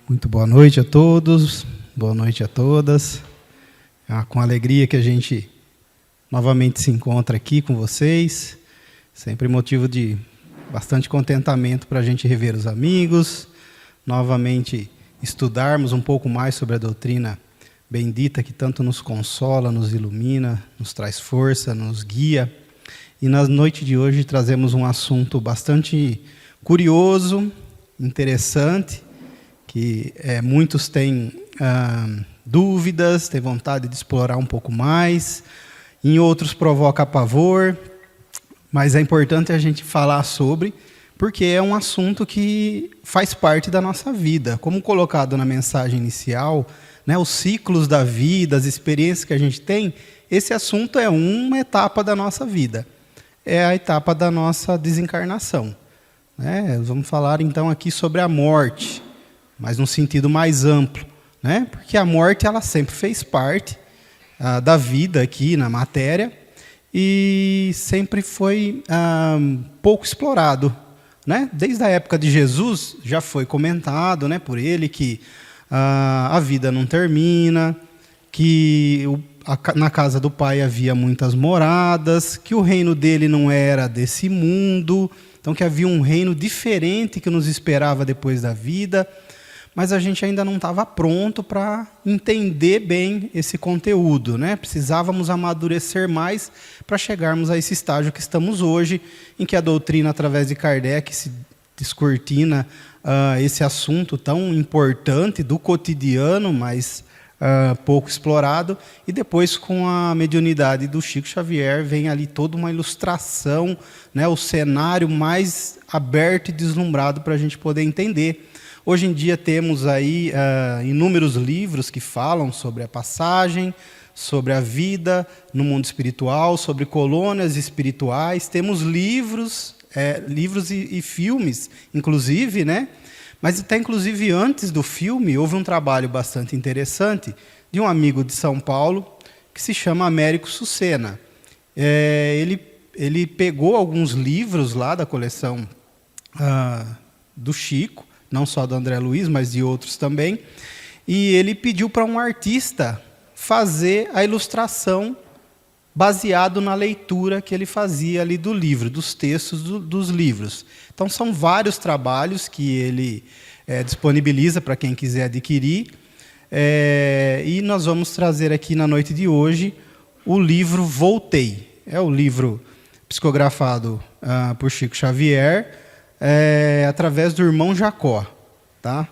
Muito boa noite a todos, boa noite a todas. Com alegria que a gente novamente se encontra aqui com vocês. Sempre motivo de bastante contentamento para a gente rever os amigos, novamente estudarmos um pouco mais sobre a doutrina bendita que tanto nos consola, nos ilumina, nos traz força, nos guia. E na noite de hoje trazemos um assunto bastante curioso, interessante, que muitos têm dúvidas, têm vontade de explorar um pouco mais, em outros provoca pavor, mas é importante a gente falar sobre, porque é um assunto que faz parte da nossa vida. Como colocado na mensagem inicial, né, os ciclos da vida, as experiências que a gente tem, esse assunto é uma etapa da nossa vida, é a etapa da nossa desencarnação. Vamos falar então aqui sobre a morte, mas num sentido mais amplo, né? Porque a morte ela sempre fez parte da vida aqui na matéria e sempre foi pouco explorado, né? Desde a época de Jesus já foi comentado, né, por ele que a vida não termina, que na casa do Pai havia muitas moradas, que o reino dele não era desse mundo, então que havia um reino diferente que nos esperava depois da vida. Mas a gente ainda não estava pronto para entender bem esse conteúdo, né? Precisávamos amadurecer mais para chegarmos a esse estágio que estamos hoje, em que a doutrina, através de Kardec, se descortina esse assunto tão importante do cotidiano, mas pouco explorado, e depois com a mediunidade do Chico Xavier vem ali toda uma ilustração, né? O cenário mais aberto e deslumbrado para a gente poder entender. Hoje em dia temos aí inúmeros livros que falam sobre a passagem, sobre a vida no mundo espiritual, sobre colônias espirituais. Temos livros e filmes, inclusive, né? Mas até inclusive antes do filme houve um trabalho bastante interessante de um amigo de São Paulo que se chama Américo Sucena. Ele pegou alguns livros lá da coleção do Chico, não só do André Luiz, mas de outros também, e ele pediu para um artista fazer a ilustração baseado na leitura que ele fazia ali do livro, dos textos dos livros. Então, são vários trabalhos que ele disponibiliza para quem quiser adquirir, e nós vamos trazer aqui na noite de hoje o livro Voltei. É o livro psicografado por Chico Xavier, através do irmão Jacó. Tá?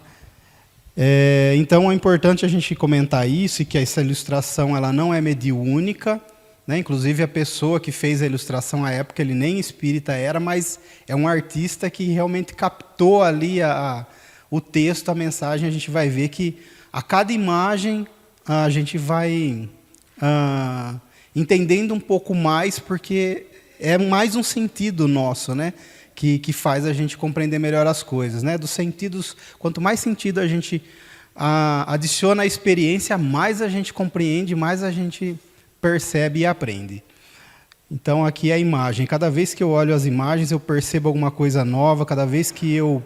Então, é importante a gente comentar isso, e que essa ilustração ela não é mediúnica, né? Inclusive, a pessoa que fez a ilustração à época, ele nem espírita era, mas é um artista que realmente captou ali o texto, a mensagem. A gente vai ver que a cada imagem a gente vai entendendo um pouco mais, porque é mais um sentido nosso, né? Que faz a gente compreender melhor as coisas, né? Dos sentidos, quanto mais sentido a gente adiciona à experiência, mais a gente compreende, mais a gente percebe e aprende. Então, aqui é a imagem. Cada vez que eu olho as imagens, eu percebo alguma coisa nova. Cada vez que eu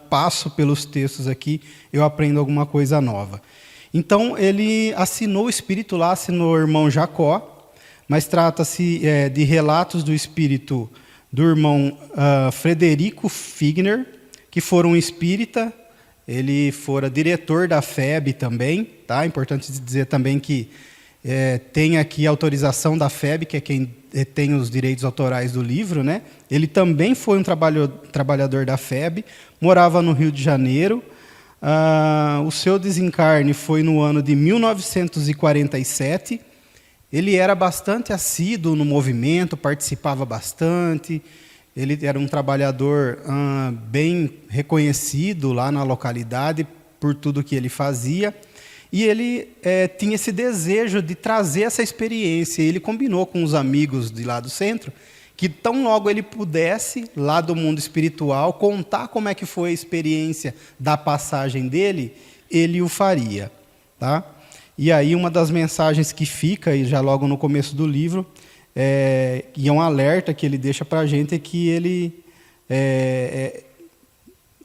passo pelos textos aqui, eu aprendo alguma coisa nova. Então, ele assinou o espírito lá, assinou o irmão Jacó, mas trata-se de relatos do espírito do irmão Frederico Figner, que fora um espírita. Ele fora diretor da FEB também. Tá? É importante dizer também que tem aqui a autorização da FEB, que é quem tem os direitos autorais do livro, né? Ele também foi um trabalhador da FEB, morava no Rio de Janeiro. O seu desencarne foi no ano de 1947. Ele era bastante assíduo no movimento, participava bastante. Ele era um trabalhador bem reconhecido lá na localidade por tudo que ele fazia. E ele tinha esse desejo de trazer essa experiência. Ele combinou com os amigos de lá do centro que, tão logo ele pudesse, lá do mundo espiritual, contar como é que foi a experiência da passagem dele, ele o faria. Tá? E aí uma das mensagens que fica, e já logo no começo do livro, e é um alerta que ele deixa para a gente, é que ele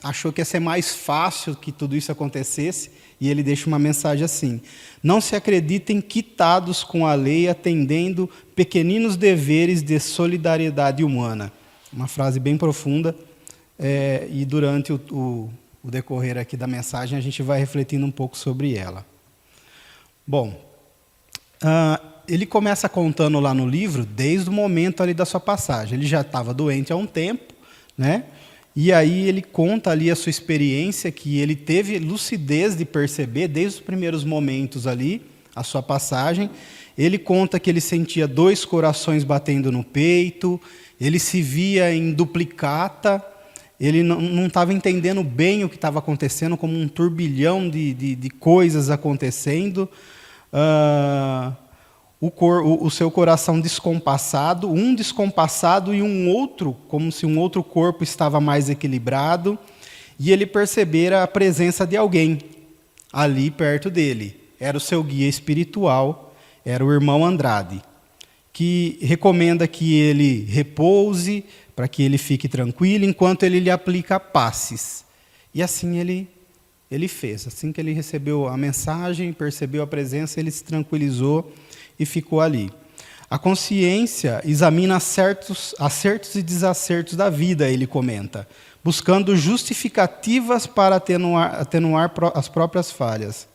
achou que ia ser mais fácil que tudo isso acontecesse, e ele deixa uma mensagem assim: não se acreditem quitados com a lei, atendendo pequeninos deveres de solidariedade humana. Uma frase bem profunda, e durante o decorrer aqui da mensagem a gente vai refletindo um pouco sobre ela. Bom, ele começa contando lá no livro, desde o momento ali da sua passagem. Ele já estava doente há um tempo, né? E aí ele conta ali a sua experiência, que ele teve lucidez de perceber, desde os primeiros momentos ali, a sua passagem. Ele conta que ele sentia 2 corações batendo no peito, ele se via em duplicata, ele não estava entendendo bem o que estava acontecendo, como um turbilhão de coisas acontecendo. O seu coração descompassado, um descompassado e um outro, como se um outro corpo estava mais equilibrado, e ele percebera a presença de alguém ali perto dele. Era o seu guia espiritual, era o irmão Andrade, que recomenda que ele repouse, para que ele fique tranquilo, enquanto ele lhe aplica passes. E assim ele fez. Assim que ele recebeu a mensagem, percebeu a presença, ele se tranquilizou e ficou ali. A consciência examina acertos e desacertos da vida, ele comenta, buscando justificativas para atenuar as próprias falhas.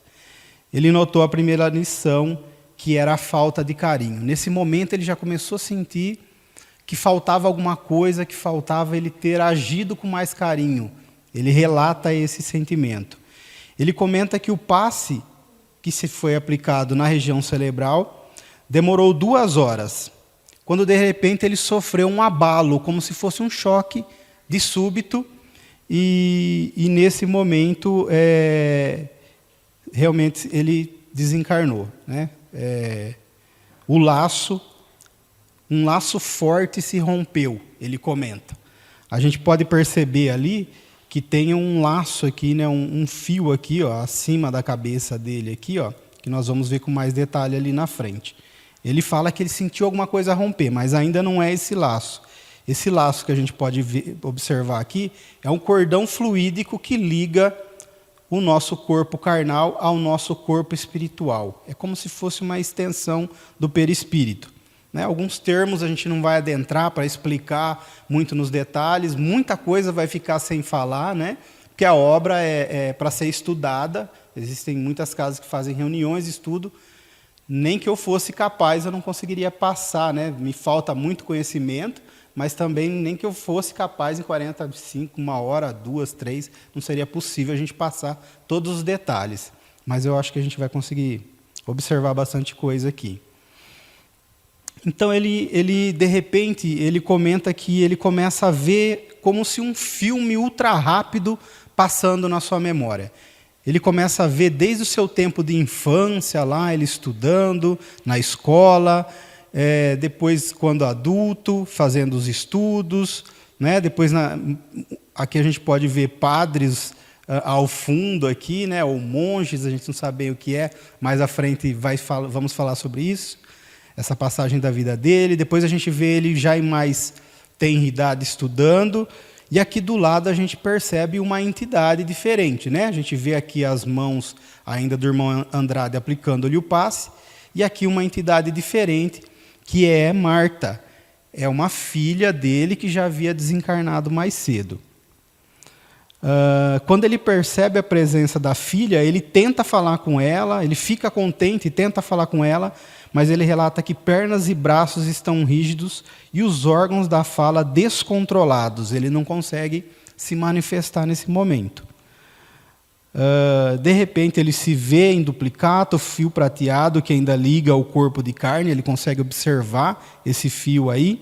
Ele notou a primeira lição, que era a falta de carinho. Nesse momento ele já começou a sentir que faltava alguma coisa, que faltava ele ter agido com mais carinho. Ele relata esse sentimento. Ele comenta que o passe que se foi aplicado na região cerebral demorou 2 horas, quando de repente ele sofreu um abalo, como se fosse um choque de súbito, e nesse momento realmente ele desencarnou, né? Um laço forte se rompeu, ele comenta. A gente pode perceber ali que tem um laço aqui, né, um fio aqui, ó, acima da cabeça dele aqui, ó, que nós vamos ver com mais detalhe ali na frente. Ele fala que ele sentiu alguma coisa romper, mas ainda não é esse laço. Esse laço que a gente pode observar aqui é um cordão fluídico que liga o nosso corpo carnal ao nosso corpo espiritual. É como se fosse uma extensão do perispírito. Né? Alguns termos a gente não vai adentrar para explicar muito nos detalhes, muita coisa vai ficar sem falar, né? Porque a obra é para ser estudada, existem muitas casas que fazem reuniões de estudo, nem que eu fosse capaz eu não conseguiria passar, né? Me falta muito conhecimento, mas também nem que eu fosse capaz em 45, 1 hora, 2, 3, não seria possível a gente passar todos os detalhes. Mas eu acho que a gente vai conseguir observar bastante coisa aqui. Então, ele de repente, ele comenta que ele começa a ver como se um filme ultra rápido passando na sua memória. Ele começa a ver desde o seu tempo de infância, lá, ele estudando, na escola, depois, quando adulto, fazendo os estudos, né? Depois, aqui a gente pode ver padres ao fundo, aqui, né? Ou monges, a gente não sabe bem o que é, mais à frente vamos falar sobre isso, essa passagem da vida dele. Depois a gente vê ele já em mais tenridade estudando, e aqui do lado a gente percebe uma entidade diferente, né? A gente vê aqui as mãos ainda do irmão Andrade aplicando-lhe o passe, e aqui uma entidade diferente, que é Marta. É uma filha dele que já havia desencarnado mais cedo. Quando ele percebe a presença da filha, ele tenta falar com ela, ele fica contente e tenta falar com ela, mas ele relata que pernas e braços estão rígidos e os órgãos da fala descontrolados. Ele não consegue se manifestar nesse momento. De repente, ele se vê em duplicata, o fio prateado que ainda liga o corpo de carne, ele consegue observar esse fio aí.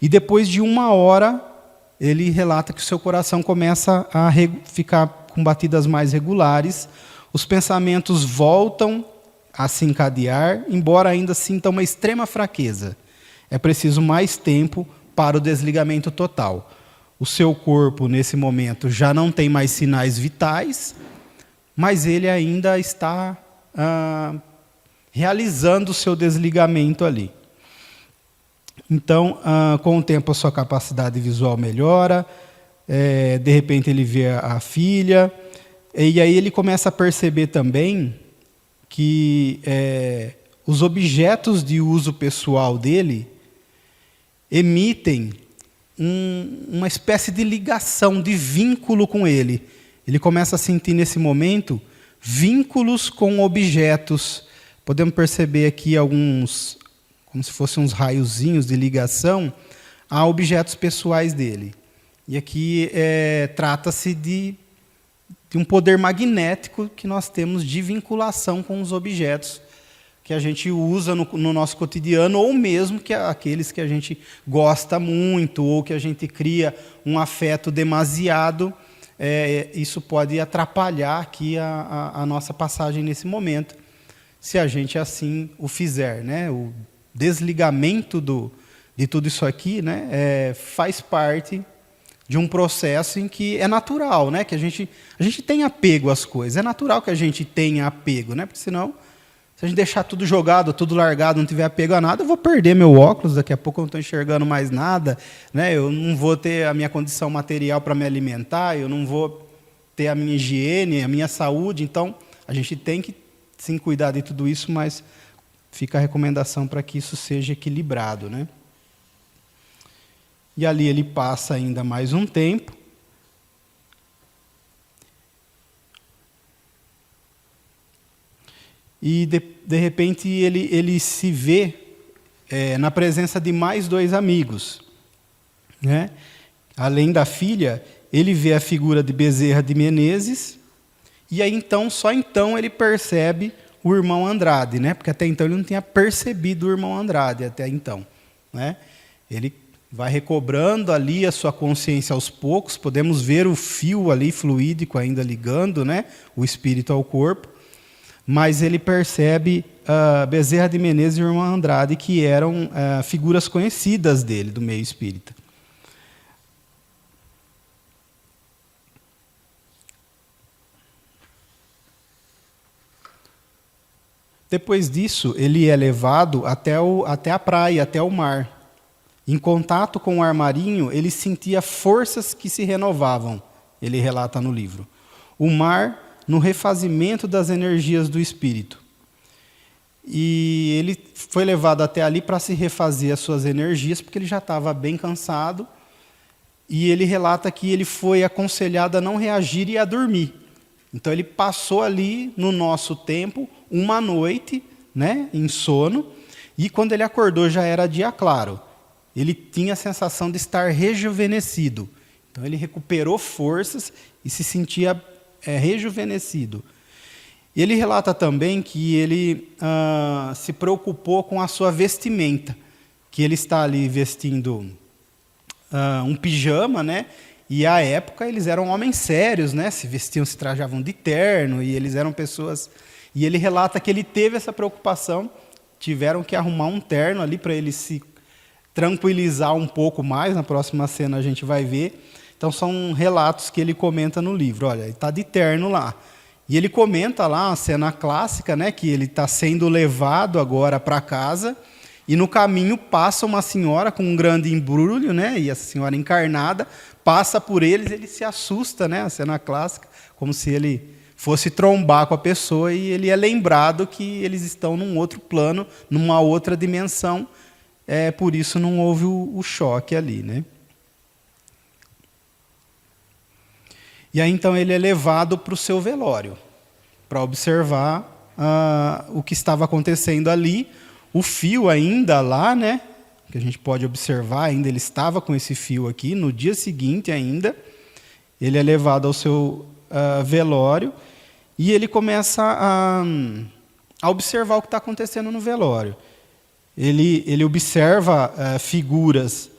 E depois de 1 hora, ele relata que o seu coração começa a ficar com batidas mais regulares, os pensamentos voltam a se encadear, embora ainda sinta uma extrema fraqueza. É preciso mais tempo para o desligamento total. O seu corpo, nesse momento, já não tem mais sinais vitais, mas ele ainda está realizando o seu desligamento ali. Então, com o tempo, a sua capacidade visual melhora, De repente ele vê a filha, e aí ele começa a perceber também que os objetos de uso pessoal dele emitem uma espécie de ligação, de vínculo com ele. Ele começa a sentir nesse momento vínculos com objetos. Podemos perceber aqui alguns, como se fossem uns raiozinhos de ligação a objetos pessoais dele. E aqui trata-se de um poder magnético que nós temos de vinculação com os objetos que a gente usa no nosso cotidiano, ou mesmo que aqueles que a gente gosta muito, ou que a gente cria um afeto demasiado. Isso pode atrapalhar aqui a nossa passagem nesse momento, se a gente assim o fizer, né? O desligamento de tudo isso aqui, né, faz parte de um processo em que é natural, né, que a gente tem apego às coisas. É natural que a gente tenha apego, né, porque senão, se a gente deixar tudo jogado, tudo largado, não tiver apego a nada, eu vou perder meu óculos, daqui a pouco eu não estou enxergando mais nada, né, eu não vou ter a minha condição material para me alimentar, eu não vou ter a minha higiene, a minha saúde. Então, a gente tem que sim cuidar de tudo isso, mas fica a recomendação para que isso seja equilibrado, né? E ali ele passa ainda mais um tempo. E, de repente, ele se vê na presença de mais 2 amigos, né? Além da filha, ele vê a figura de Bezerra de Menezes, e aí só então ele percebe o irmão Andrade, né? Porque até então ele não tinha percebido o irmão Andrade, até então, né? Ele vai recobrando ali a sua consciência aos poucos, podemos ver o fio ali fluídico ainda ligando, né, o espírito ao corpo, mas ele percebe Bezerra de Menezes e o irmão Andrade, que eram figuras conhecidas dele, do meio espírita. Depois disso, ele é levado até a praia, até o mar. Em contato com o ar marinho, ele sentia forças que se renovavam, ele relata no livro. O mar no refazimento das energias do espírito. E ele foi levado até ali para se refazer as suas energias, porque ele já estava bem cansado. E ele relata que ele foi aconselhado a não reagir e a dormir. Então ele passou ali, no nosso tempo, uma noite, né, em sono, e quando ele acordou já era dia claro. Ele tinha a sensação de estar rejuvenescido. Então ele recuperou forças e se sentia rejuvenescido. E ele relata também que ele se preocupou com a sua vestimenta, que ele está ali vestindo um pijama, né? E à época eles eram homens sérios, né? Se vestiam, se trajavam de terno, e eles eram pessoas. E ele relata que ele teve essa preocupação, tiveram que arrumar um terno ali para ele se tranquilizar um pouco mais. Na próxima cena a gente vai ver. Então são relatos que ele comenta no livro. Olha, ele está de terno lá. E ele comenta lá uma cena clássica, né, que ele está sendo levado agora para casa, e no caminho passa uma senhora com um grande embrulho, né, e essa senhora encarnada passa por eles, ele se assusta, né, a cena clássica, como se ele fosse trombar com a pessoa, e ele é lembrado que eles estão num outro plano, numa outra dimensão, por isso não houve o choque ali, né. E aí, então, ele é levado para o seu velório, para observar o que estava acontecendo ali. O fio ainda lá, né, que a gente pode observar, ainda ele estava com esse fio aqui. No dia seguinte ainda, ele é levado ao seu velório, e ele começa a observar o que está acontecendo no velório. Ele observa figuras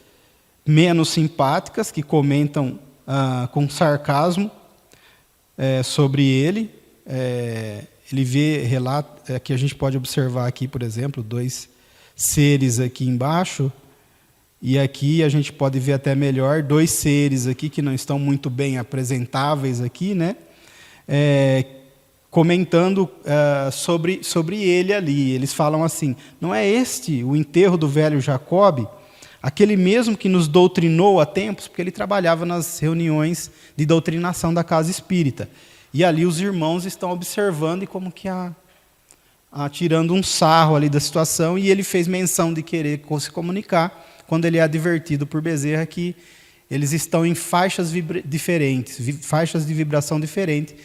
menos simpáticas, que comentam com sarcasmo sobre ele. Ele vê relato que a gente pode observar aqui, por exemplo, 2 seres aqui embaixo, e aqui a gente pode ver até melhor 2 seres aqui que não estão muito bem apresentáveis aqui, né? Comentando sobre ele ali. Eles falam assim: não é este o enterro do velho Jacobe? aquele mesmo que nos doutrinou há tempos, porque ele trabalhava nas reuniões de doutrinação da casa espírita. E ali os irmãos estão observando e como que tirando um sarro ali da situação, e ele fez menção de querer se comunicar, quando ele é advertido por Bezerra que eles estão em faixas diferentes, faixas de vibração diferentes,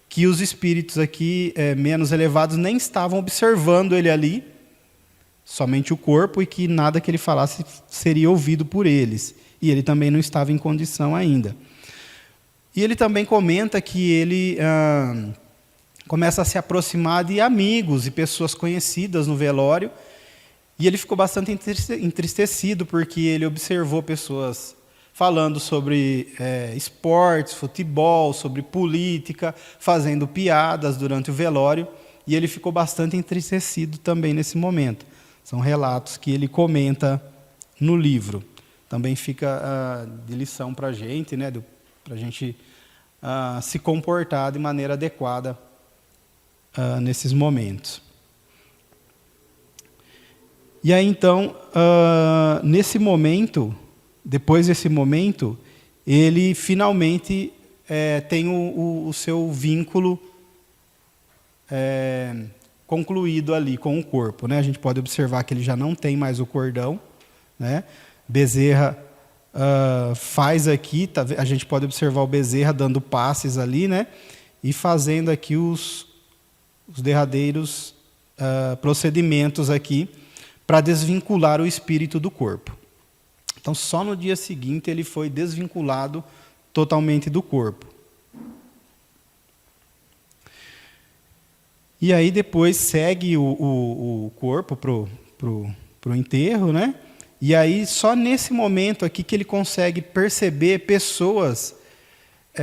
que os espíritos aqui menos elevados nem estavam observando ele ali, somente o corpo, e que nada que ele falasse seria ouvido por eles. E ele também não estava em condição ainda. E ele também comenta que ele começa a se aproximar de amigos e pessoas conhecidas no velório, e ele ficou bastante entristecido, porque ele observou pessoas falando sobre esportes, futebol, sobre política, fazendo piadas durante o velório, e ele ficou bastante entristecido também nesse momento. São relatos que ele comenta no livro. Também fica de lição para a gente, né, para a gente se comportar de maneira adequada nesses momentos. E aí, então, nesse momento, depois desse momento, ele finalmente tem o seu vínculo concluído ali com o corpo, né? A gente pode observar que ele já não tem mais o cordão, né? Bezerra faz aqui, a gente pode observar o Bezerra dando passes ali, né? E fazendo aqui os derradeiros procedimentos aqui para desvincular o espírito do corpo. Então, só no dia seguinte ele foi desvinculado totalmente do corpo. E aí depois segue o corpo para o enterro, né? E aí só nesse momento aqui que ele consegue perceber pessoas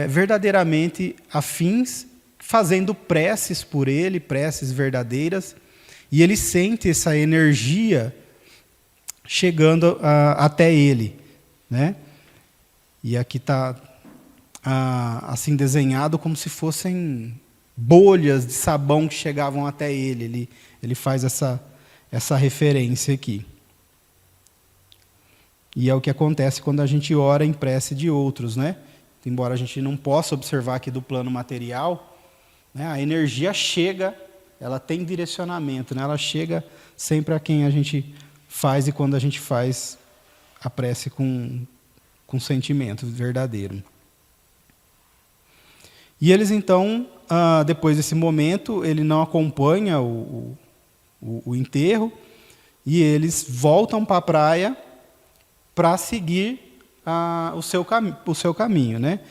verdadeiramente afins, fazendo preces por ele, preces verdadeiras, e ele sente essa energia chegando até ele, né? E aqui está assim desenhado como se fossem bolhas de sabão que chegavam até ele. Ele faz essa referência aqui. E é o que acontece quando a gente ora em prece de outros, né? Embora a gente não possa observar aqui do plano material, né, a energia chega, ela tem direcionamento, né? Ela chega sempre a quem a gente faz, e quando a gente faz a prece com sentimento verdadeiro. E eles, então, depois desse momento, ele não acompanha o enterro, e eles voltam para a praia para seguir o seu caminho, né?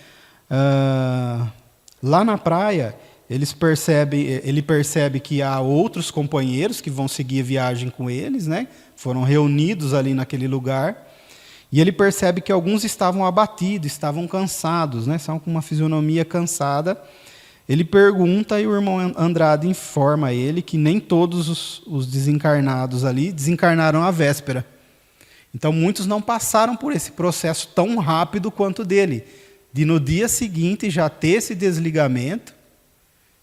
Lá na praia, ele percebe que há outros companheiros que vão seguir a viagem com eles, né? Foram reunidos ali naquele lugar, e ele percebe que alguns estavam abatidos, estavam cansados, né? São com uma fisionomia cansada. Ele pergunta, e o irmão Andrade informa ele que nem todos os desencarnados ali desencarnaram à véspera. Então, muitos não passaram por esse processo tão rápido quanto dele, de no dia seguinte já ter esse desligamento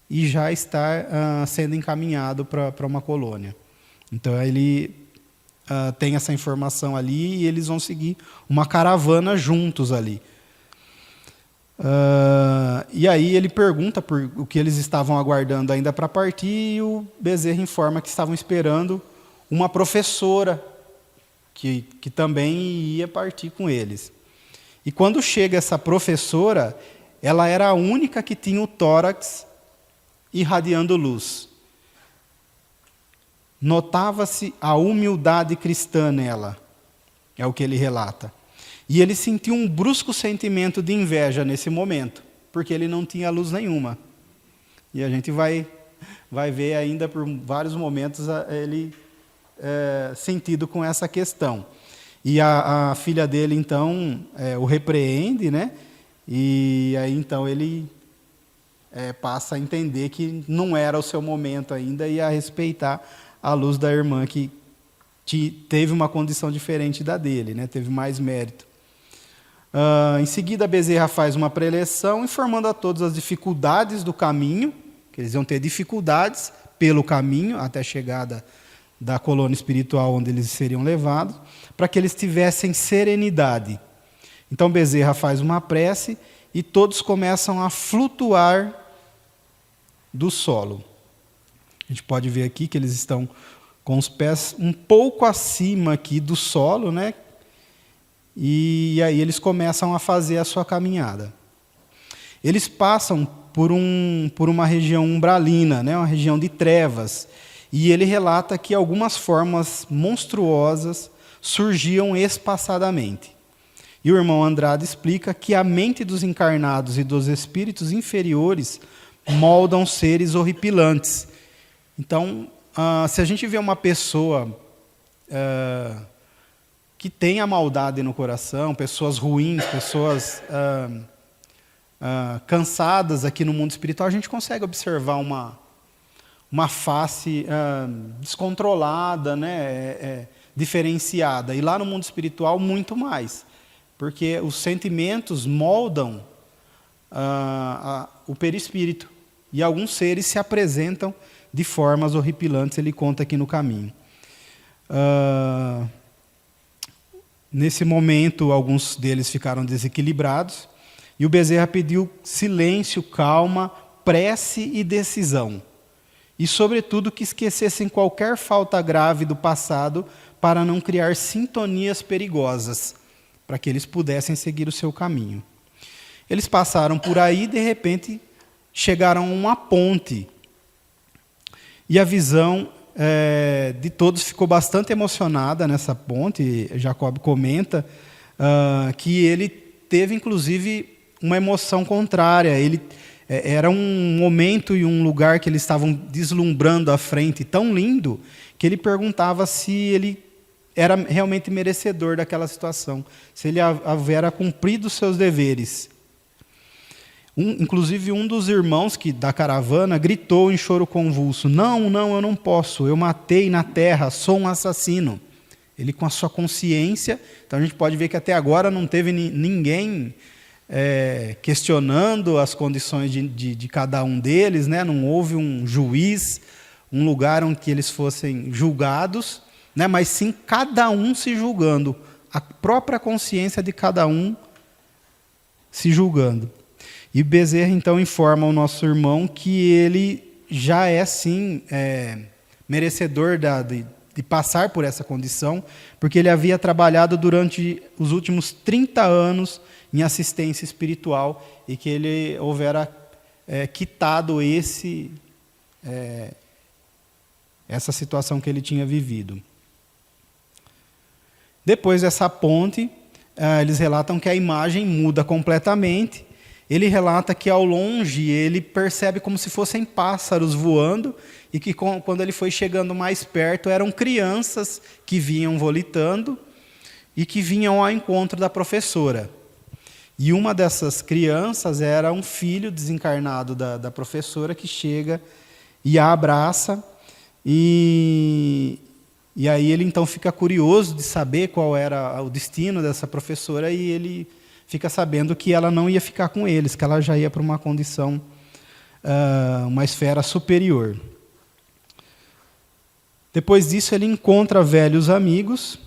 e já estar sendo encaminhado para uma colônia. Então, ele tem essa informação ali, e eles vão seguir uma caravana juntos ali. E aí ele pergunta por o que eles estavam aguardando ainda para partir, e o Bezerra informa que estavam esperando uma professora que também ia partir com eles. E quando chega essa professora, ela era a única que tinha o tórax irradiando luz. Notava-se a humildade cristã nela, é o que ele relata. E ele sentiu um brusco sentimento de inveja nesse momento, porque ele não tinha luz nenhuma. E a gente vai ver ainda por vários momentos ele sentido com essa questão. E a filha dele, então, o repreende, né? E aí, então, ele passa a entender que não era o seu momento ainda, e a respeitar a luz da irmã, que teve uma condição diferente da dele, né? Teve mais mérito. Em seguida, Bezerra faz uma preleção, informando a todos as dificuldades do caminho, que eles iam ter dificuldades pelo caminho até a chegada da colônia espiritual onde eles seriam levados, para que eles tivessem serenidade. Então Bezerra faz uma prece e todos começam a flutuar do solo. A gente pode ver aqui que eles estão com os pés um pouco acima aqui do solo, né? E aí eles começam a fazer a sua caminhada. Eles passam por uma região umbralina, né? Uma região de trevas. E ele relata que algumas formas monstruosas surgiam espaçadamente. E o irmão Andrade explica que a mente dos encarnados e dos espíritos inferiores moldam seres horripilantes. Então, se a gente vê uma pessoa que tem a maldade no coração, pessoas ruins, pessoas cansadas aqui no mundo espiritual, a gente consegue observar uma face descontrolada, né, diferenciada. E lá no mundo espiritual, muito mais. Porque os sentimentos moldam o perispírito. E alguns seres se apresentam de formas horripilantes, ele conta aqui no caminho. Nesse momento, alguns deles ficaram desequilibrados, e o Bezerra pediu silêncio, calma, prece e decisão. E, sobretudo, que esquecessem qualquer falta grave do passado para não criar sintonias perigosas, para que eles pudessem seguir o seu caminho. Eles passaram por aí e, de repente, chegaram a uma ponte. E a visão de todos ficou bastante emocionada nessa ponte. Jacob comenta que ele teve, inclusive, uma emoção contrária. Era um momento e um lugar que eles estavam deslumbrando à frente, tão lindo, que ele perguntava se ele era realmente merecedor daquela situação, se ele havia cumprido os seus deveres. Inclusive, um dos irmãos da caravana gritou em choro convulso: não, eu não posso, eu matei na terra, sou um assassino. Ele, com a sua consciência, então a gente pode ver que até agora não teve ninguém questionando as condições de cada um deles, né? Não houve um juiz, um lugar onde eles fossem julgados, né? Mas sim cada um se julgando, a própria consciência de cada um se julgando. E Bezerra, então, informa ao nosso irmão que ele já é, sim, merecedor de passar por essa condição, porque ele havia trabalhado durante os últimos 30 anos em assistência espiritual e que ele houvera quitado essa situação que ele tinha vivido. Depois dessa ponte, eles relatam que a imagem muda completamente. Ele relata que, ao longe, ele percebe como se fossem pássaros voando e que, quando ele foi chegando mais perto, eram crianças que vinham volitando e que vinham ao encontro da professora. E uma dessas crianças era um filho desencarnado da professora, que chega e a abraça. E aí ele, então, fica curioso de saber qual era o destino dessa professora, e ele fica sabendo que ela não ia ficar com eles, que ela já ia para uma condição, uma esfera superior. Depois disso, ele encontra velhos amigos.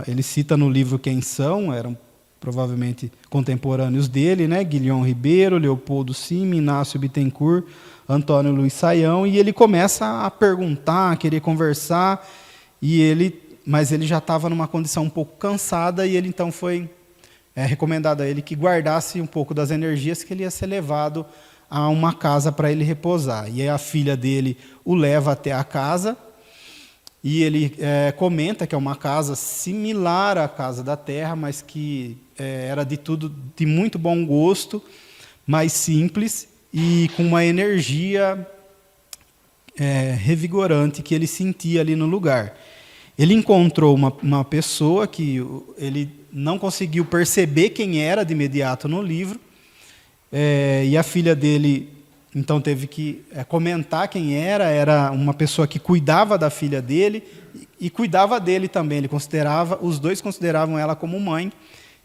Ele cita no livro quem são, eram provavelmente contemporâneos dele, né? Guilhom Ribeiro, Leopoldo Cime, Inácio Bittencourt, Antônio Luiz Saião, e ele começa a perguntar, a querer conversar, mas ele já estava numa condição um pouco cansada, e ele então foi recomendado a ele que guardasse um pouco das energias, que ele ia ser levado a uma casa para ele repousar. E aí a filha dele o leva até a casa, e ele comenta que é uma casa similar à casa da Terra, mas que era de muito bom gosto, mais simples e com uma energia revigorante que ele sentia ali no lugar. Ele encontrou uma pessoa que ele não conseguiu perceber quem era de imediato no livro, e a filha dele, então, teve que comentar quem era uma pessoa que cuidava da filha dele e cuidava dele também. Os dois consideravam ela como mãe.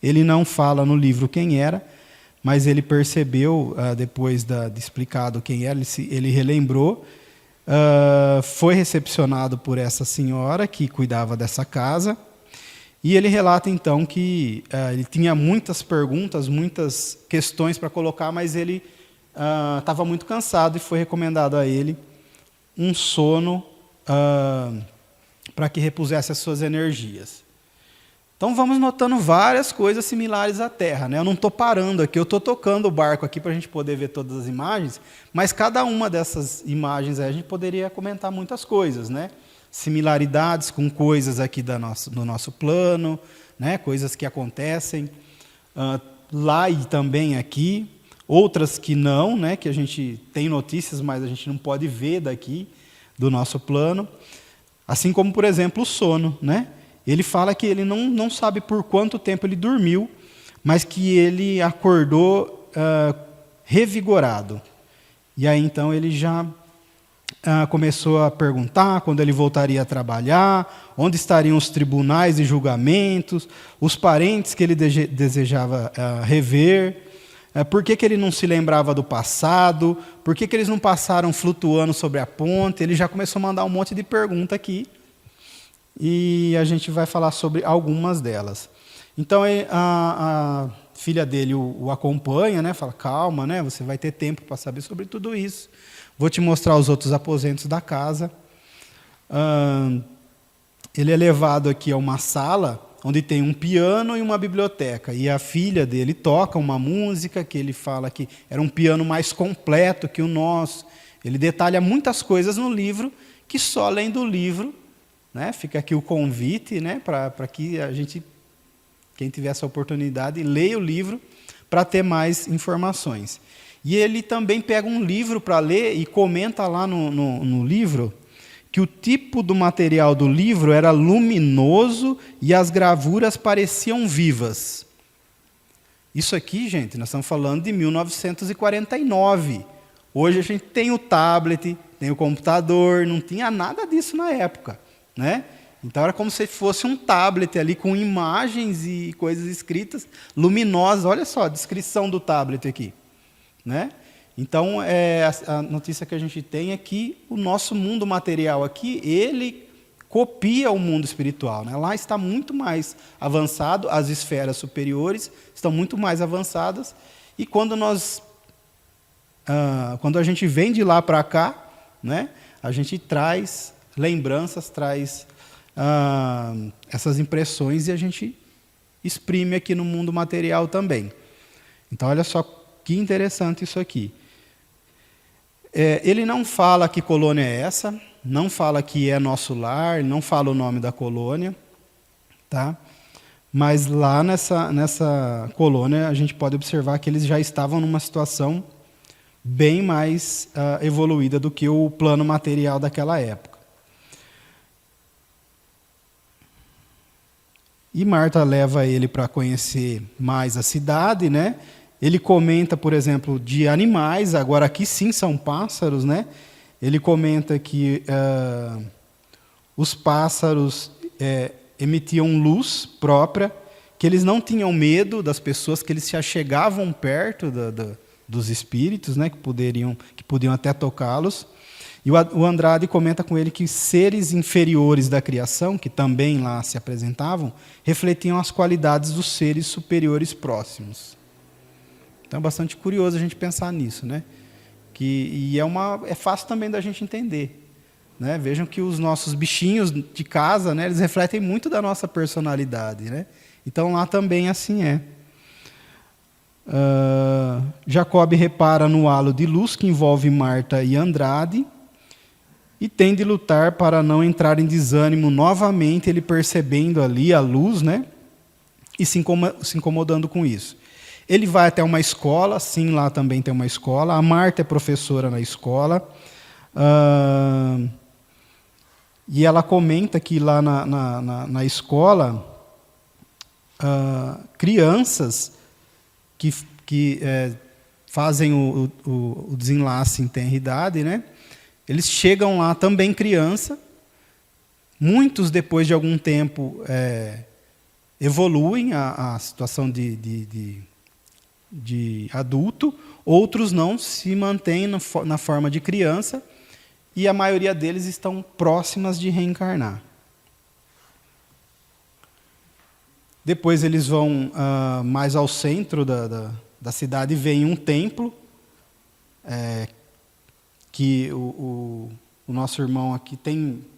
Ele não fala no livro quem era, mas ele percebeu, depois de explicado quem era, ele relembrou foi recepcionado por essa senhora que cuidava dessa casa, e ele relata então que ele tinha muitas perguntas, muitas questões para colocar, mas ele estava muito cansado e foi recomendado a ele um sono para que repusesse as suas energias. Então vamos notando várias coisas similares à Terra, né? Eu não estou parando aqui, eu estou tocando o barco aqui para a gente poder ver todas as imagens, mas cada uma dessas imagens aí a gente poderia comentar muitas coisas, né? Similaridades com coisas aqui do nosso plano, né? Coisas que acontecem lá e também aqui, outras que não, né? Que a gente tem notícias, mas a gente não pode ver daqui do nosso plano. Assim como, por exemplo, o sono, né? Ele fala que ele não sabe por quanto tempo ele dormiu, mas que ele acordou revigorado. E aí, então, ele já começou a perguntar quando ele voltaria a trabalhar, onde estariam os tribunais e julgamentos, os parentes que ele desejava rever, por que ele não se lembrava do passado, por que eles não passaram flutuando sobre a ponte. Ele já começou a mandar um monte de pergunta aqui, e a gente vai falar sobre algumas delas. Então, a filha dele o acompanha, né? Fala, calma, né? Você vai ter tempo para saber sobre tudo isso. Vou te mostrar os outros aposentos da casa. Ele é levado aqui a uma sala onde tem um piano e uma biblioteca. E a filha dele toca uma música que ele fala que era um piano mais completo que o nosso. Ele detalha muitas coisas no livro que só lendo o livro, né? Fica aqui o convite, né? Para que a gente, quem tiver essa oportunidade, leia o livro para ter mais informações. E ele também pega um livro para ler e comenta lá no livro que o tipo do material do livro era luminoso e as gravuras pareciam vivas. Isso aqui, gente, nós estamos falando de 1949. Hoje a gente tem o tablet, tem o computador, não tinha nada disso na época, né? Então era como se fosse um tablet ali com imagens e coisas escritas luminosas. Olha só a descrição do tablet aqui, né? Então, a notícia que a gente tem é que o nosso mundo material aqui, ele copia o mundo espiritual, né? Lá está muito mais avançado, as esferas superiores estão muito mais avançadas, e quando a gente vem de lá para cá, né, a gente traz lembranças, traz essas impressões, e a gente exprime aqui no mundo material também. Então, olha só que interessante isso aqui. Ele não fala que colônia é essa, não fala que é nosso lar, não fala o nome da colônia, tá? Mas lá nessa colônia a gente pode observar que eles já estavam numa situação bem mais evoluída do que o plano material daquela época. E Marta leva ele para conhecer mais a cidade, né? Ele comenta, por exemplo, de animais, agora aqui sim são pássaros, né? Ele comenta que os pássaros emitiam luz própria, que eles não tinham medo das pessoas, que eles se achegavam perto dos espíritos, né? que podiam até tocá-los. E o Andrade comenta com ele que seres inferiores da criação, que também lá se apresentavam, refletiam as qualidades dos seres superiores próximos. Então é bastante curioso a gente pensar nisso, né? É fácil também da gente entender, né? Vejam que os nossos bichinhos de casa, né, eles refletem muito da nossa personalidade, né? Então lá também assim é. Jacob repara no halo de luz que envolve Marta e Andrade e tem de lutar para não entrar em desânimo novamente, ele percebendo ali a luz, né? E se incomodando com isso. Ele vai até uma escola, sim, lá também tem uma escola. A Marta é professora na escola. E ela comenta que lá na escola, crianças que fazem o desenlace em tenra-idade, né? Eles chegam lá também criança. Muitos, depois de algum tempo, evoluem a situação de adulto, outros não, se mantêm na forma de criança, e a maioria deles estão próximas de reencarnar. Depois eles vão mais ao centro da cidade, vem um templo, que o nosso irmão aqui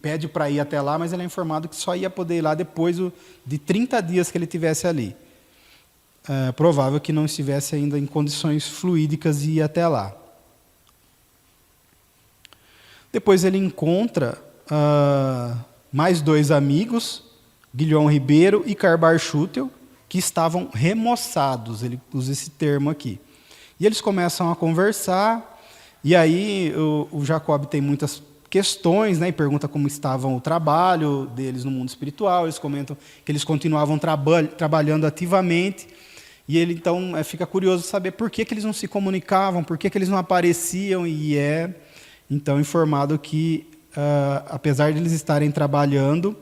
pede para ir até lá, mas ele é informado que só ia poder ir lá depois de 30 dias que ele estivesse ali. Provável que não estivesse ainda em condições fluídicas de ir até lá. Depois ele encontra mais 2 amigos, Guilhom Ribeiro e Carbar Schutel, que estavam remoçados, ele usa esse termo aqui. E eles começam a conversar, e aí o Jacob tem muitas questões, né, e pergunta como estava o trabalho deles no mundo espiritual. Eles comentam que eles continuavam trabalhando ativamente, e ele então fica curioso de saber por que eles não se comunicavam, por que eles não apareciam, e então informado que, apesar de eles estarem trabalhando,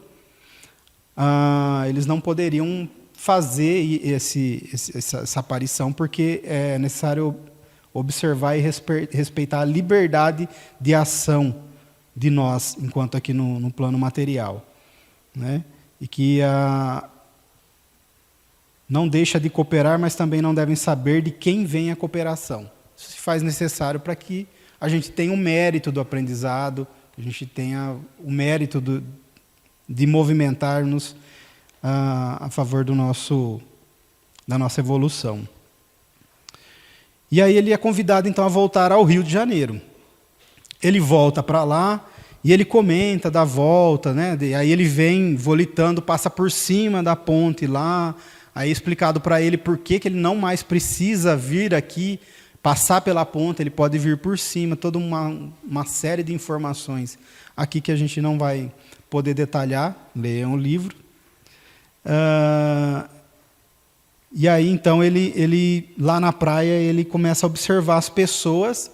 eles não poderiam fazer essa aparição, porque é necessário observar e respeitar a liberdade de ação de nós, enquanto aqui no plano material, né? E que não deixa de cooperar, mas também não devem saber de quem vem a cooperação. Isso se faz necessário para que a gente tenha o mérito do aprendizado, a gente tenha o mérito de movimentar-nos a favor da nossa evolução. E aí ele é convidado, então, a voltar ao Rio de Janeiro. Ele volta para lá e ele comenta da volta, né? Aí ele vem volitando, passa por cima da ponte lá, aí é explicado para ele por que ele não mais precisa vir aqui, passar pela ponte, ele pode vir por cima, toda uma série de informações aqui que a gente não vai poder detalhar, leiam o livro. E aí, então, ele lá na praia, ele começa a observar as pessoas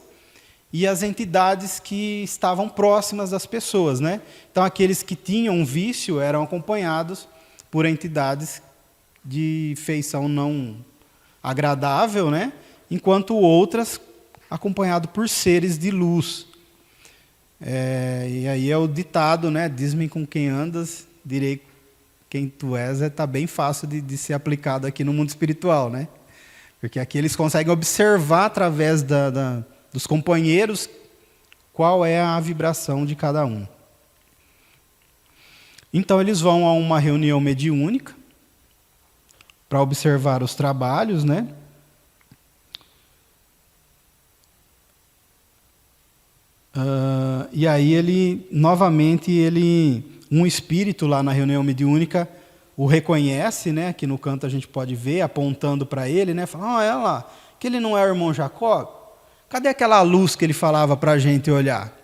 e as entidades que estavam próximas das pessoas, né? Então, aqueles que tinham um vício eram acompanhados por entidades de feição não agradável, né? Enquanto outras acompanhado por seres de luz. E aí é o ditado, né? Diz-me com quem andas, direi quem tu és. Está bem fácil de ser aplicado aqui no mundo espiritual, né? Porque aqui eles conseguem observar através dos companheiros qual é a vibração de cada um. Então eles vão a uma reunião mediúnica para observar os trabalhos, né? E aí um espírito lá na reunião mediúnica o reconhece, né? Aqui no canto a gente pode ver, apontando para ele, né? Fala, olha lá, que ele não é o irmão Jacob? Cadê aquela luz que ele falava para a gente olhar?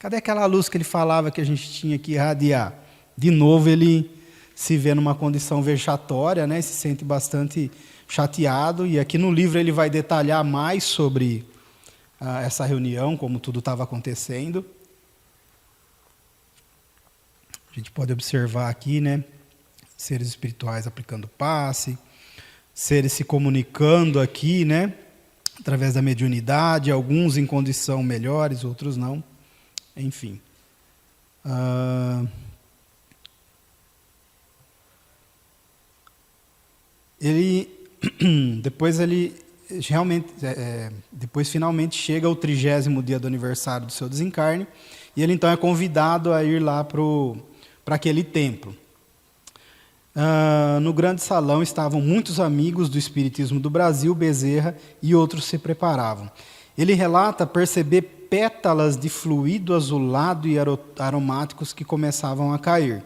Cadê aquela luz que ele falava que a gente tinha que irradiar? De novo ele se vê numa condição vexatória, né? Se sente bastante chateado, e aqui no livro ele vai detalhar mais sobre essa reunião, como tudo estava acontecendo. A gente pode observar aqui, né? Seres espirituais aplicando passe, seres se comunicando aqui, né? Através da mediunidade, alguns em condição melhores, outros não. Enfim. Depois finalmente chega o 30º dia do aniversário do seu desencarne, e ele então é convidado a ir lá para aquele templo. No grande salão estavam muitos amigos do Espiritismo do Brasil, Bezerra, e outros se preparavam. Ele relata perceber pétalas de fluido azulado e aromáticos que começavam a cair.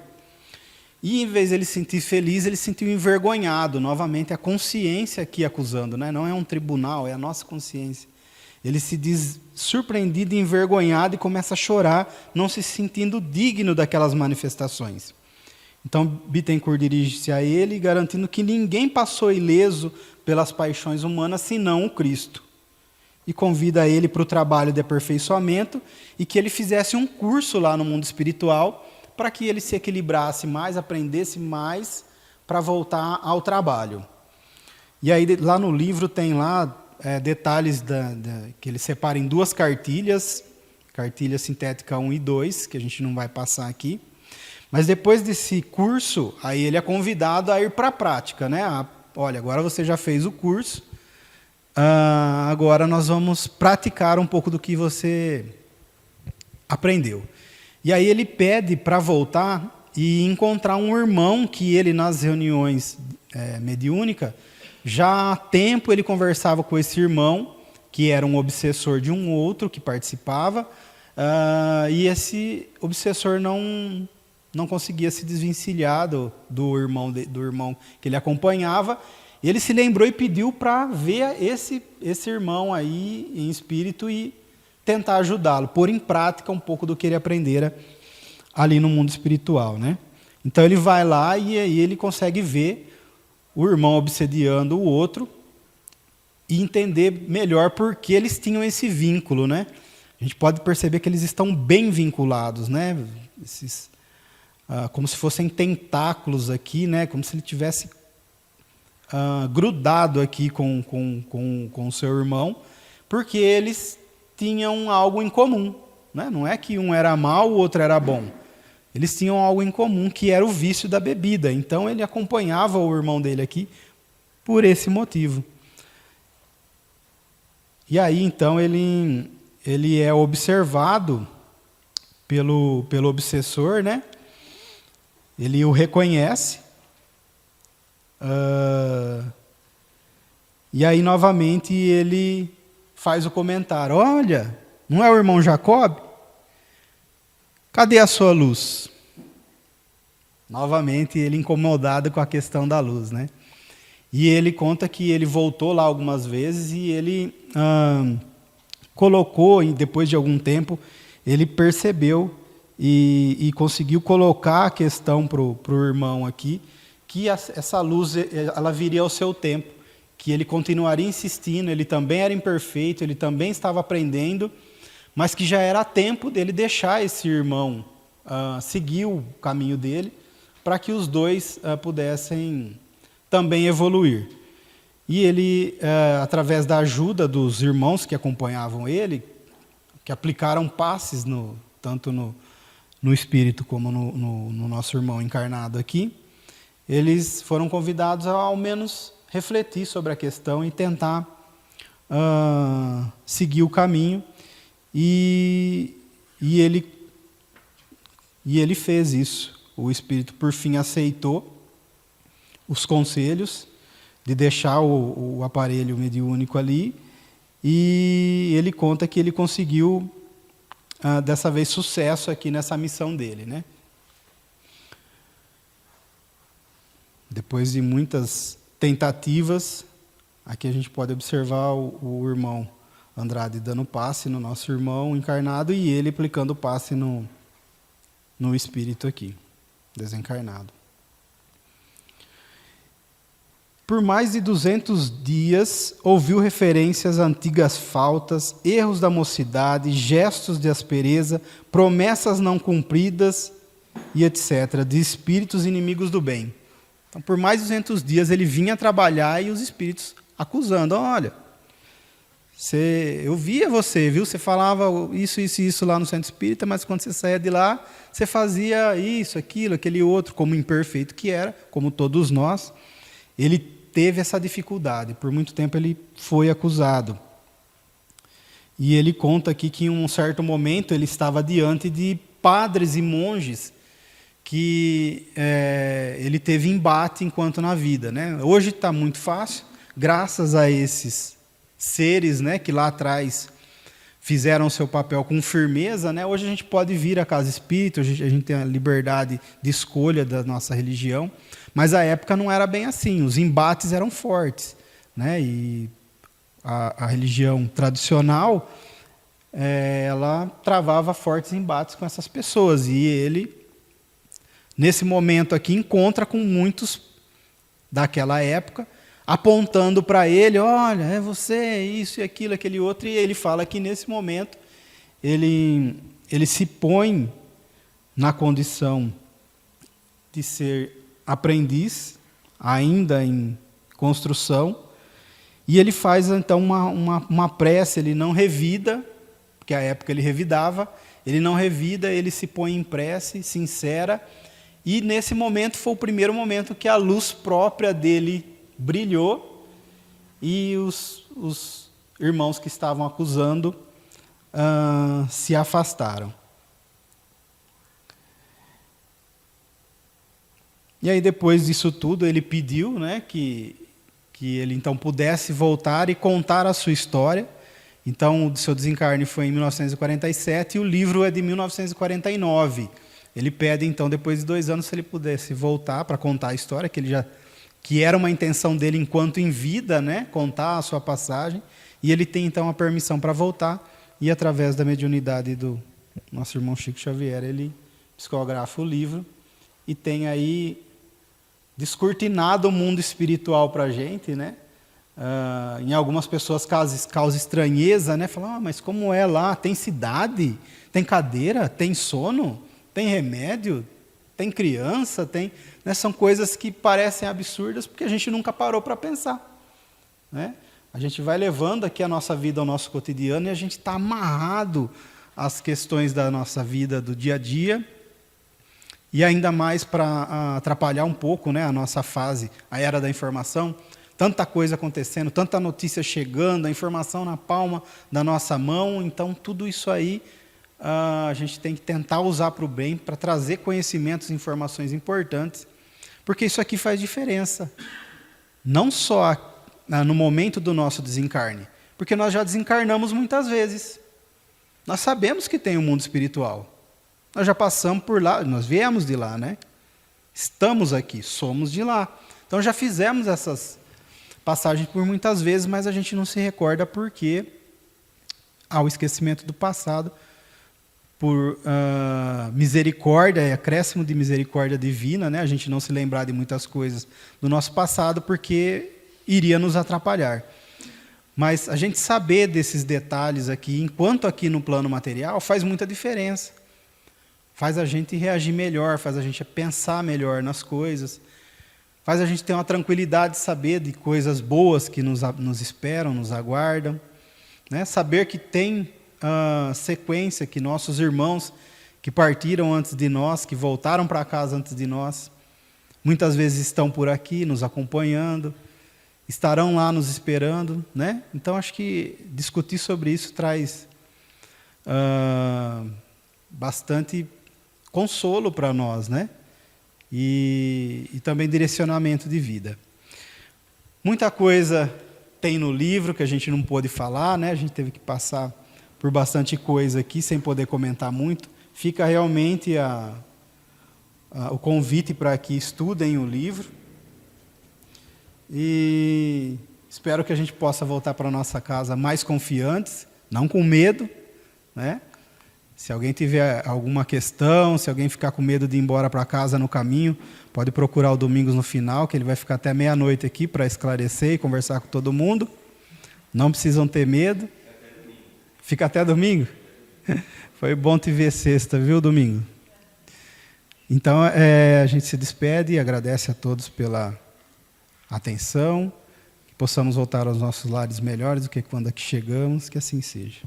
E, em vez de ele se sentir feliz, ele se sentiu envergonhado. Novamente, a consciência aqui acusando, né? Não é um tribunal, é a nossa consciência. Ele se diz surpreendido e envergonhado e começa a chorar, não se sentindo digno daquelas manifestações. Então, Bittencourt dirige-se a ele, garantindo que ninguém passou ileso pelas paixões humanas, senão o Cristo. E convida ele para o trabalho de aperfeiçoamento e que ele fizesse um curso lá no mundo espiritual, para que ele se equilibrasse mais, aprendesse mais, para voltar ao trabalho. E aí, lá no livro, tem lá detalhes que ele separa em 2 cartilhas, Cartilha Sintética 1 e 2, que a gente não vai passar aqui. Mas depois desse curso, aí ele é convidado a ir para a prática, né? Olha, agora você já fez o curso, agora nós vamos praticar um pouco do que você aprendeu. E aí ele pede para voltar e encontrar um irmão que ele, nas reuniões mediúnicas, já há tempo ele conversava com esse irmão, que era um obsessor de um outro que participava, e esse obsessor não conseguia se desvencilhar do irmão que ele acompanhava. Ele se lembrou e pediu para ver esse irmão aí em espírito e tentar ajudá-lo, pôr em prática um pouco do que ele aprendera ali no mundo espiritual, né? Então ele vai lá e aí ele consegue ver o irmão obsediando o outro e entender melhor por que eles tinham esse vínculo, né? A gente pode perceber que eles estão bem vinculados, né? Como se fossem tentáculos aqui, né? Como se ele tivesse grudado aqui com o seu irmão, porque eles tinham algo em comum, né? Não é que um era mau, o outro era bom. Eles tinham algo em comum, que era o vício da bebida. Então ele acompanhava o irmão dele aqui por esse motivo. E aí, então, ele é observado pelo obsessor, né? Ele o reconhece. E aí, novamente, ele faz o comentário. Olha, não é o irmão Jacob? Cadê a sua luz? Novamente, ele incomodado com a questão da luz, né? E ele conta que ele voltou lá algumas vezes e ele colocou, e depois de algum tempo, ele percebeu e conseguiu colocar a questão para o irmão aqui, que essa luz ela viria ao seu tempo, que ele continuaria insistindo, ele também era imperfeito, ele também estava aprendendo, mas que já era tempo dele deixar esse irmão seguir o caminho dele, para que os dois pudessem também evoluir. E ele, através da ajuda dos irmãos que acompanhavam ele, que aplicaram passes tanto no espírito como no nosso irmão encarnado aqui, eles foram convidados a, ao menos, refletir sobre a questão e tentar seguir o caminho. E ele fez isso. O espírito, por fim, aceitou os conselhos de deixar o aparelho mediúnico ali, e ele conta que ele conseguiu, dessa vez, sucesso aqui nessa missão dele, né? Depois de muitas tentativas, aqui a gente pode observar o irmão Andrade dando passe no nosso irmão encarnado e ele aplicando o passe no espírito aqui, desencarnado. Por mais de 200 dias, ouviu referências a antigas faltas, erros da mocidade, gestos de aspereza, promessas não cumpridas e etc., de espíritos inimigos do bem. Então, por mais de 200 dias, ele vinha trabalhar e os espíritos acusando. Olha, eu via você, viu? Você falava isso, isso e isso lá no centro espírita, mas quando você saía de lá, você fazia isso, aquilo, aquele outro, como imperfeito que era, como todos nós. Ele teve essa dificuldade. Por muito tempo ele foi acusado. E ele conta aqui que em um certo momento ele estava diante de padres e monges que ele teve embate enquanto na vida, né? Hoje está muito fácil, graças a esses seres, né, que lá atrás fizeram o seu papel com firmeza, né? Hoje a gente pode vir à casa espírita, a gente tem a liberdade de escolha da nossa religião, mas a época não era bem assim, os embates eram fortes, né? E a religião tradicional, ela travava fortes embates com essas pessoas, e ele, nesse momento aqui, encontra com muitos daquela época, apontando para ele, olha, é você, isso e aquilo, aquele outro, e ele fala que nesse momento ele se põe na condição de ser aprendiz, ainda em construção, e ele faz então uma prece, ele não revida, porque à época ele revidava, ele não revida, ele se põe em prece, sincera, e nesse momento foi o primeiro momento que a luz própria dele brilhou e os irmãos que estavam acusando se afastaram. E aí, depois disso tudo, ele pediu, né, que ele então pudesse voltar e contar a sua história. Então, o seu desencarne foi em 1947 e o livro é de 1949. Ele pede, então, depois de 2 anos, se ele pudesse voltar para contar a história, que era uma intenção dele enquanto em vida, né, contar a sua passagem. E ele tem, então, a permissão para voltar e, através da mediunidade do nosso irmão Chico Xavier, ele psicografa o livro e tem aí descortinado o mundo espiritual para a gente, né? Em algumas pessoas causa estranheza, né? Falam, mas como é lá? Tem cidade? Tem cadeira? Tem sono? Tem remédio? Tem criança? Né? São coisas que parecem absurdas porque a gente nunca parou para pensar, né? A gente vai levando aqui a nossa vida ao nosso cotidiano e a gente está amarrado às questões da nossa vida do dia a dia. E ainda mais para atrapalhar um pouco, né, a nossa fase, a era da informação, tanta coisa acontecendo, tanta notícia chegando, a informação na palma da nossa mão. Então, tudo isso aí a gente tem que tentar usar para o bem, para trazer conhecimentos e informações importantes, porque isso aqui faz diferença. Não só no momento do nosso desencarne, porque nós já desencarnamos muitas vezes. Nós sabemos que tem um mundo espiritual. Nós já passamos por lá, nós viemos de lá, né? Estamos aqui, somos de lá. Então já fizemos essas passagens por muitas vezes, mas a gente não se recorda porque há o esquecimento do passado, por misericórdia e acréscimo de misericórdia divina, né? A gente não se lembrar de muitas coisas do nosso passado porque iria nos atrapalhar. Mas a gente saber desses detalhes aqui, enquanto aqui no plano material, faz muita diferença. Faz a gente reagir melhor, faz a gente pensar melhor nas coisas, faz a gente ter uma tranquilidade de saber de coisas boas que nos esperam, nos aguardam, né? Saber que tem sequência, que nossos irmãos que partiram antes de nós, que voltaram para casa antes de nós, muitas vezes estão por aqui nos acompanhando, estarão lá nos esperando, né? Então, acho que discutir sobre isso traz bastante consolo para nós, né? E também direcionamento de vida. Muita coisa tem no livro que a gente não pôde falar, né? A gente teve que passar por bastante coisa aqui sem poder comentar muito. Fica realmente o convite para que estudem o livro. E espero que a gente possa voltar para a nossa casa mais confiantes, não com medo, né? Se alguém tiver alguma questão, se alguém ficar com medo de ir embora para casa no caminho, pode procurar o Domingos no final, que ele vai ficar até meia-noite aqui para esclarecer e conversar com todo mundo. Não precisam ter medo. Fica até domingo? Foi bom te ver sexta, viu, Domingo? Então, a gente se despede e agradece a todos pela atenção, que possamos voltar aos nossos lares melhores do que quando aqui chegamos, que assim seja.